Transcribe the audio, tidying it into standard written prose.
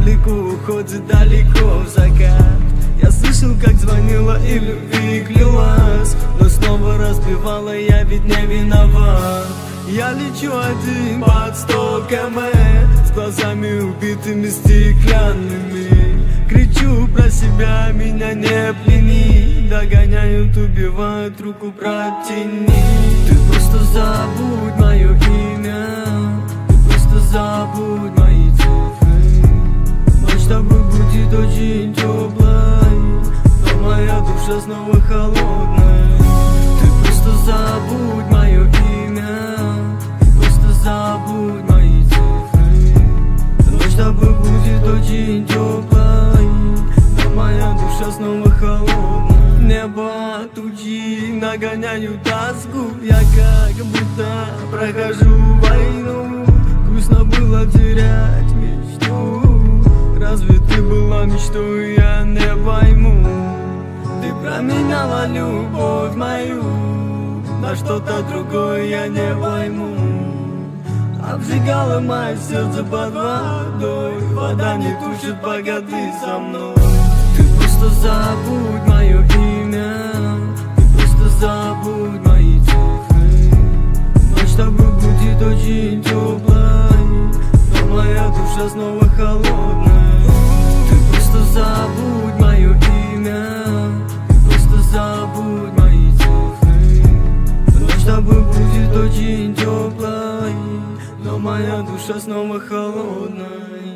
далеко уходит, далеко в закат. Я слышал, как звонила и любви клялась, но снова разбивала, я ведь не виноват. Я лечу один под 100 км, с глазами убитыми стеклянными. Кричу про себя, меня не плени, догоняют, убивают, руку протяни. Ты просто забудь мое имя, ты просто забудь мои цифры. Ночь с тобой будет очень теплой, но моя душа снова холодная. Ты просто забудь мое имя, ты просто забудь мои цифры. Ночь с тобой будет очень теплой, но моя душа снова холодная. Небо тучи нагоняют тоску, я как будто прохожу войну. Грустно было терять мечту. Разве ты была мечтой, я не пойму. Ты променяла любовь мою на что-то другое, я не пойму. Обжигала мое сердце под водой, вода не тушит, пока ты со мной. Ты просто забудь мое имя, ты просто забудь мои цифры. Ночь с тобой будет очень теплой, но моя душа снова холодная. Ты просто забудь мое имя, ты просто забудь мои цифры. Ночь с тобой будет очень теплой, но моя душа снова холодная.